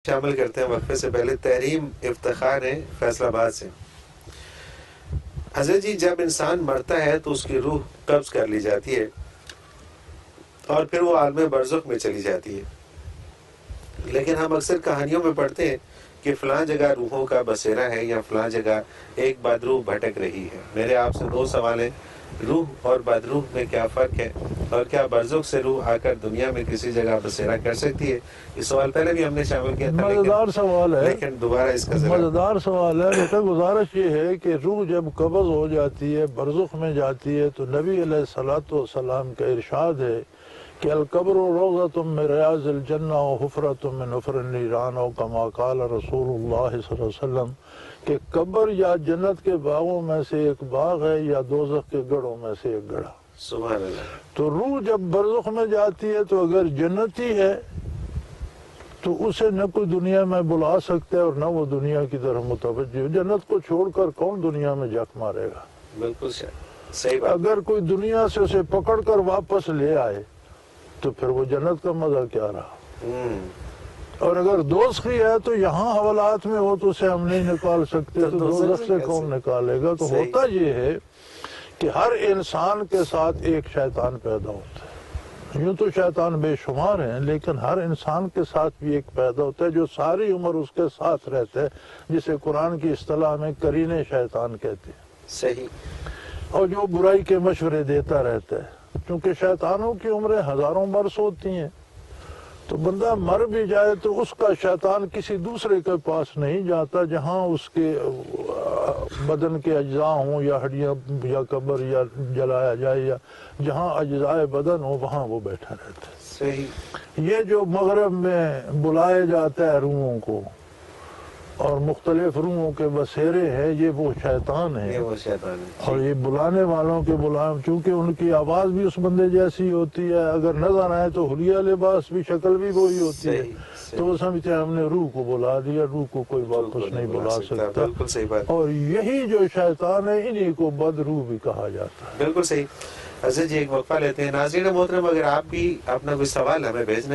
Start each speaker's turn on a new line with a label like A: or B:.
A: شامل کرتے ہیں وقفے سے پہلے. تحریم افتخار ہے فیصل آباد سے. حضرت جی، جب انسان مرتا ہے تو اس کی روح قبض کر لی جاتی ہے اور پھر وہ عالم برزخ میں چلی جاتی ہے، لیکن ہم اکثر کہانیوں میں پڑھتے ہیں کہ فلاں جگہ روحوں کا بسیرا ہے یا فلاں جگہ ایک بدروح بھٹک رہی ہے. میرے آپ سے 2 سوال ہیں. روح اور بدروح میں کیا فرق ہے، اور کیا برزخ سے روح آ کر دنیا میں کسی جگہ بسیرا کر سکتی ہے؟ یہ سوال پہلے بھی ہم نے شامل کیا تھا،
B: مزیدار سوال ہے،
A: لیکن دوبارہ اس کا
B: مزیدار سوال ہے. بیٹا گزارش یہ ہے کہ روح جب قبض ہو جاتی ہے، برزخ میں جاتی ہے، تو نبی علیہ الصلوۃ والسلام کا ارشاد ہے کہ القبر روضۃ من ریاض الجنہ وحفرۃ من حفر النیران، او کما قال رسول اللہ صلی اللہ علیہ وسلم، کہ قبر یا جنت کے باغوں میں سے ایک باغ ہے یا دوزخ کے گڑھوں میں سے ایک گڑھا.
A: سبحان اللہ.
B: تو روح جب برزخ میں جاتی ہے تو اگر جنتی ہے تو اسے نہ کوئی دنیا میں بلا سکتا ہے اور نہ وہ دنیا کی طرف متوجہ. جنت کو چھوڑ کر کون دنیا میں جھک مارے گا؟
A: بالکل صحیح بات.
B: اگر کوئی دنیا سے اسے پکڑ کر واپس لے آئے تو پھر وہ جنت کا مزہ کیا رہا؟ اور اگر دوزخی ہے تو یہاں حوالات میں ہو تو اسے ہم نہیں نکال سکتے، تو دوزخ سے کون نکالے گا؟ تو ہوتا یہ ہے کہ ہر انسان کے ساتھ ایک شیطان پیدا ہوتا ہے. یوں تو شیطان بے شمار ہیں، لیکن ہر انسان کے ساتھ بھی ایک پیدا ہوتا ہے جو ساری عمر اس کے ساتھ رہتا ہے، جسے قرآن کی اصطلاح میں قرین شیطان کہتے ہیں.
A: صحیح.
B: اور جو برائی کے مشورے دیتا رہتا ہے. چونکہ شیطانوں کی عمریں ہزاروں برس ہوتی ہیں، تو بندہ مر بھی جائے تو اس کا شیطان کسی دوسرے کے پاس نہیں جاتا، جہاں اس کے بدن کے اجزاء ہوں یا ہڈیاں یا قبر یا جلایا جائے، یا جہاں اجزاء بدن ہو وہاں وہ بیٹھا رہتا ہے.
A: صحیح.
B: یہ جو مغرب میں بلائے جاتا ہے روحوں کو اور مختلف روحوں کے بسیرے ہیں، یہ وہ شیطان ہیں. اور یہ بلانے والوں کے چونکہ ان کی آواز بھی اس بندے جیسی ہوتی ہے، اگر نظر آئے تو حلیہ لباس بھی، شکل بھی وہی ہوتی ہے. تو وہ سمجھتے ہیں ہم نے روح کو بلا دیا، روح کو کوئی واپس نہیں بلا سکتا.
A: بالکل صحیح بات.
B: اور یہی جو شیطان ہے انہی کو بد روح بھی کہا جاتا ہے.
A: بالکل صحیح. حضرت جی ایک وقفہ لیتے ہیں. ناظرین محترم، اگر آپ بھی اپنا کوئی سوال ہمیں بھیجنا